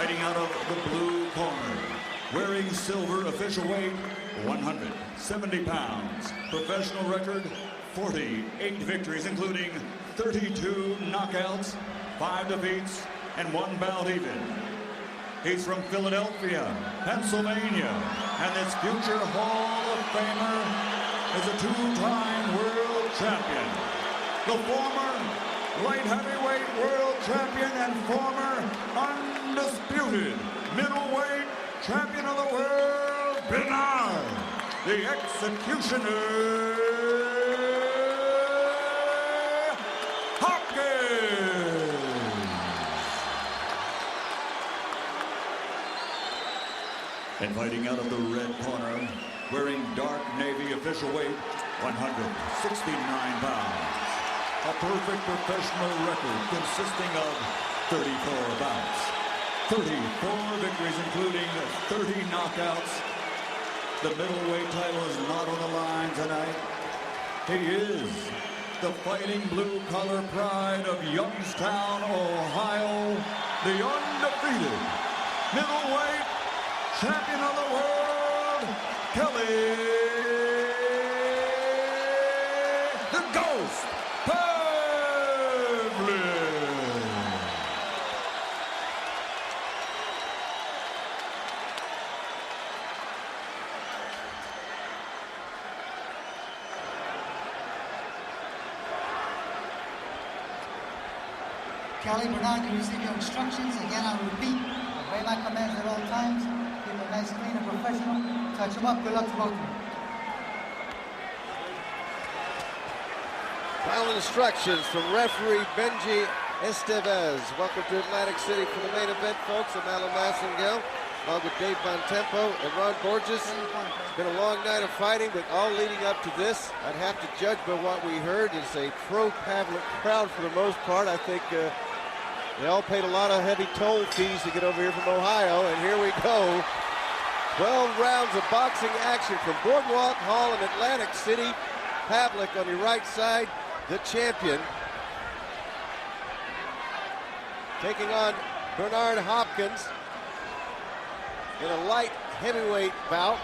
fighting out of the blue corner, wearing silver, official weight 170 pounds, professional record 48 victories, including 32 knockouts, 5 defeats, and 1 bout even. He's from Philadelphia, Pennsylvania, and this future Hall of Famer is a 2-time world champion. The former light heavyweight world champion and former undisputed middleweight champion of the world, Bernard, the Executioner Hopkins. And fighting out of the red corner, wearing dark navy official weight 169 pounds. A perfect professional record consisting of 34 bouts, 34 victories, including 30 knockouts. The middleweight title is not on the line tonight. He is the fighting blue-collar pride of Youngstown, Ohio, the undefeated middleweight champion of the world, Kelly the Ghost Pavlik. Kelly, Bernard, you receive your instructions. Again, I repeat, obey my commands at all times. Keep it nice, clean, and professional. Touch them up. Good luck to both of you. Final instructions from referee Benji Estevez. Welcome to Atlantic City for the main event, folks. I'm Alan Massengale, along with Dave Bontempo and Ron Borges. It's been a long night of fighting, but all leading up to this, I'd have to judge by what we heard, is a pro-Pavlik crowd for the most part. I think they all paid a lot of heavy toll fees to get over here from Ohio, and here we go. 12 rounds of boxing action from Boardwalk Hall in Atlantic City. Pavlik on your right side, the champion, taking on Bernard Hopkins in a light heavyweight bout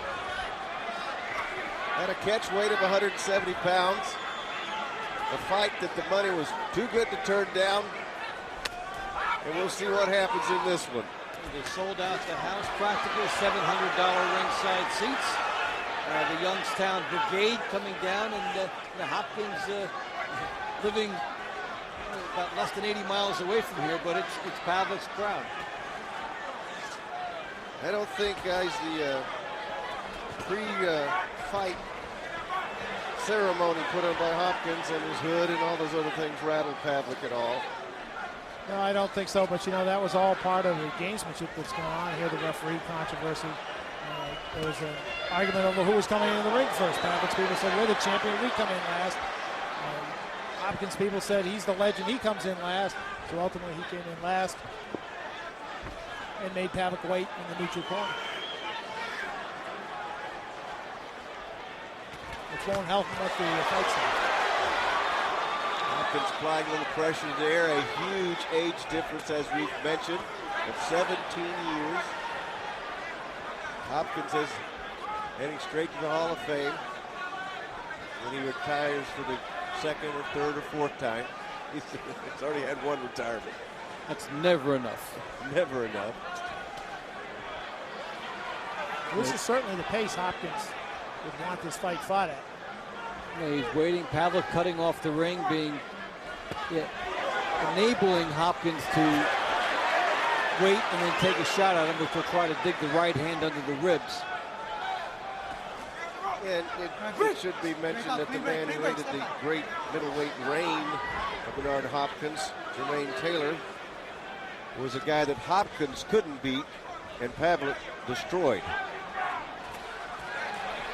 at a catch weight of 170 pounds. A fight that the money was too good to turn down. And we'll see what happens in this one. They sold out the house, practically $700 ringside seats. The Youngstown Brigade coming down, and the Hopkins living about less than 80 miles away from here, but it's Pavlik's crowd. I don't think, guys, the pre-fight ceremony put on by Hopkins and his hood and all those other things rattled Pavlik at all. No, I don't think so, but you know, that was all part of the gamesmanship that's going on here, the referee controversy. There was an argument over who was coming into the ring first. Pavlik's people said, we're the champion, we come in last. Hopkins people said, he's the legend, he comes in last. So ultimately he came in last and made Pavlik wait in the neutral corner. Which won't help him with the fight style. Hopkins applying a little pressure there. A huge age difference, as we've mentioned, of 17 years. Hopkins is heading straight to the Hall of Fame when he retires for the second or third or fourth time. He's already had one retirement. That's never enough. Never enough. This is certainly the pace Hopkins would want this fight fought at. Yeah, he's waiting. Pavlik cutting off the ring, enabling Hopkins to wait and then take a shot at him, which will try to dig the right hand under the ribs. And it should be mentioned that the man who ended the great middleweight reign of Bernard Hopkins, Jermaine Taylor, was a guy that Hopkins couldn't beat and Pavlik destroyed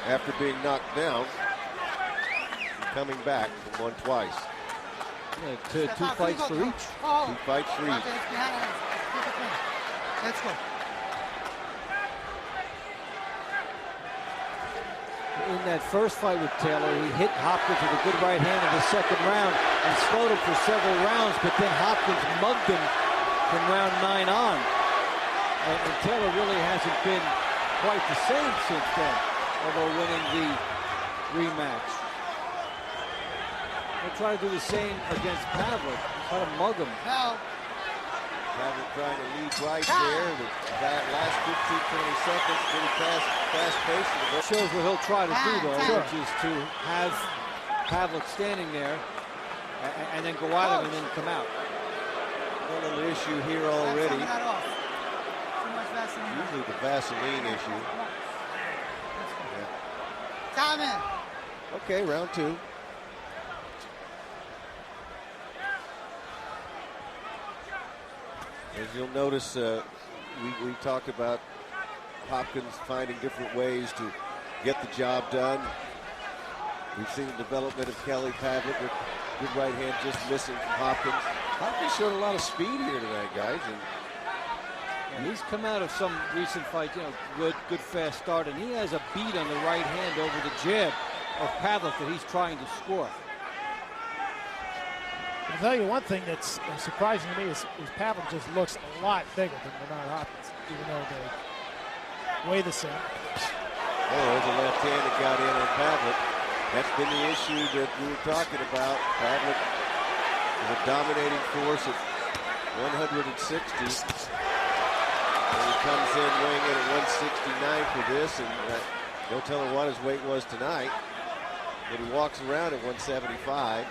after being knocked down and coming back and won twice. Yeah, two fights for each. 2 fights for each. Let's go. In that first fight with Taylor, he hit Hopkins with a good right hand in the second round and slowed him for several rounds, but then Hopkins mugged him from round 9 on. And Taylor really hasn't been quite the same since then, although winning the rematch. He'll try to do the same against Pavlik, try to mug him. Now, Pavlik trying to lead right there. That last 15-20 seconds, pretty fast-paced. Shows what he'll try to do, though, Sure. which is to have Pavlik standing there and then go at him and then come out. One little issue here already. Some of that off. Too much Vaseline. Usually the Vaseline issue. Time in. Okay, round 2. As you'll notice, we talked about Hopkins finding different ways to get the job done. We've seen the development of Kelly Pavlik with good right hand just missing from Hopkins. Hopkins showed a lot of speed here tonight, guys. And he's come out of some recent fight, you know, good fast start, and he has a beat on the right hand over the jab of Pavlik that he's trying to score. I'll tell you one thing that's surprising to me is Pavlik just looks a lot bigger than Bernard Hopkins, even though they weigh the same. Oh, there's a left hand that got in on Pavlik. That's been the issue that we were talking about. Pavlik is a dominating force at 160. And he comes in weighing in at 169 for this, and no telling what his weight was tonight. But he walks around at 175.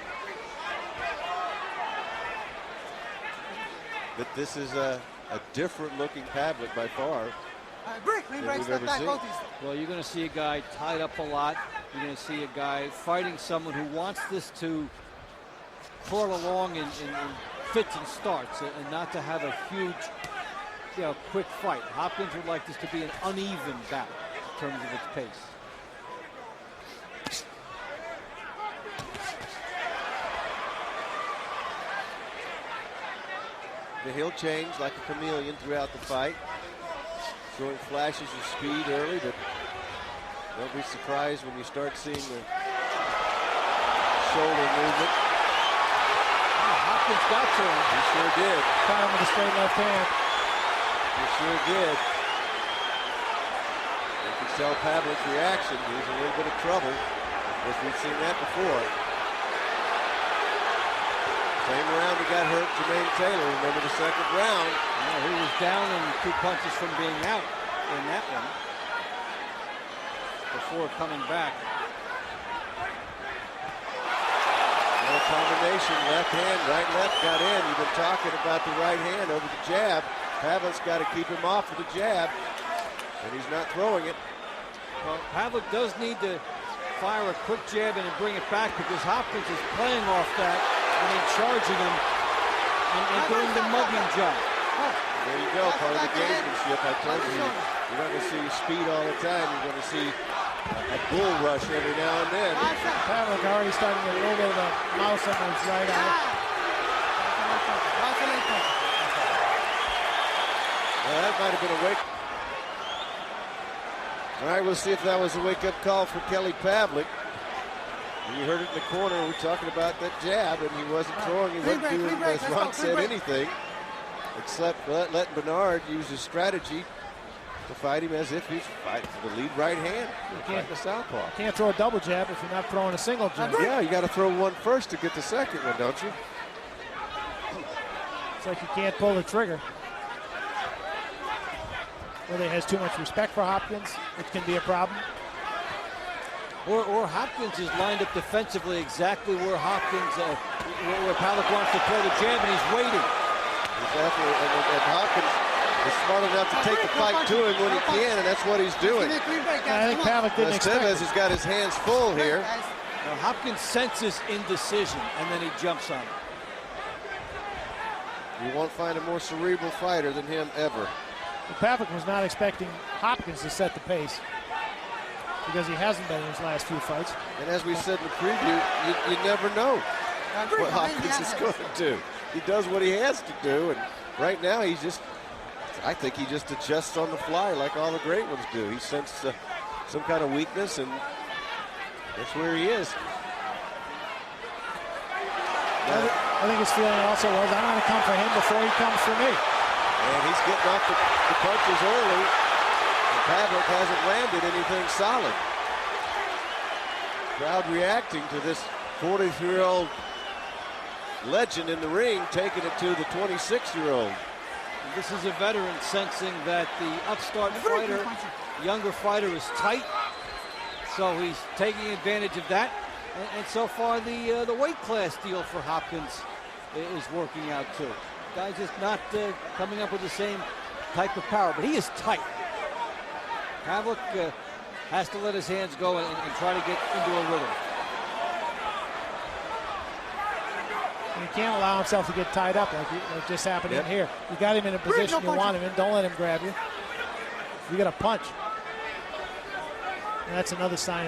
But this is a different looking Pavlik by far. Clean Than break, we've step ever back, seen. both these. Well, you're going to see a guy tied up a lot. You're going to see a guy fighting someone who wants this to crawl along in fits and starts and not to have a huge, you know, quick fight. Hopkins would like this to be an uneven bout in terms of its pace. He'll change like a chameleon throughout the fight, showing flashes of speed early, but don't be surprised when you start seeing the shoulder movement. Hopkins got to him. He sure did. Caught him with a straight left hand. He sure did. You can tell Pavlik's reaction. He's in a little bit of trouble. Of course, we've seen that before. Same round he got hurt, Jermaine Taylor. Remember the second round? Yeah, he was down in 2 punches from being out in that one before coming back. A combination, left hand, right, left, got in. You've been talking about the right hand over the jab. Pavlik's got to keep him off of the jab, and he's not throwing it. Well, Pavlik does need to fire a quick jab and then bring it back because Hopkins is playing off that and then charging him and doing the mugging job. There you go, part of the gamesmanship. I told you, you're not going to see speed all the time. You're going to see a bull rush every now and then. Pavlik already starting to get a little bit of a mouse on his right eye. Well, that might have been a wake. All right, we'll see if that was a wake-up call for Kelly Pavlik. You heard it in the corner. We're talking about that jab, and he wasn't throwing. He wasn't doing, as Ron said, anything except letting Bernard use his strategy to fight him as if he's fighting for the lead right hand. Fighting the southpaw. Can't throw a double jab if you're not throwing a single jab. Yeah, you got to throw one first to get the second one, don't you? It's like you can't pull the trigger. Whether he has too much respect for Hopkins, which can be a problem. Or Hopkins is lined up defensively exactly where Hopkins, where Pavlik wants to throw the jab, and he's waiting. Exactly, and Hopkins is smart enough to take the fight to him when he can, and that's what he's doing. I think Pavlik didn't expect Estevez it. has got his hands full here. Now, Hopkins senses indecision, and then he jumps on it. You won't find a more cerebral fighter than him ever. Pavlik was not expecting Hopkins to set the pace because he hasn't been in his last few fights. And as we said in the preview, you never know what Hopkins is going to do. He does what he has to do, and right now he's just, I think he just adjusts on the fly like all the great ones do. He senses some kind of weakness, and that's where he is. I think his feeling also was, I'm going to come for him before he comes for me. And he's getting off the punches early. And Pavlik hasn't landed anything solid. Crowd reacting to this 43-year-old legend in the ring, taking it to the 26-year-old. This is a veteran sensing that the upstart fighter, younger fighter, is tight. So he's taking advantage of that. And so far, the weight class deal for Hopkins is working out too. Guy's just not coming up with the same type of power, but he is tight. Pavlik has to let his hands go and try to get into a rhythm. And he can't allow himself to get tied up like just happened in here. You got him in a position you want him in. Don't let him grab you. You got to punch. And that's another sign.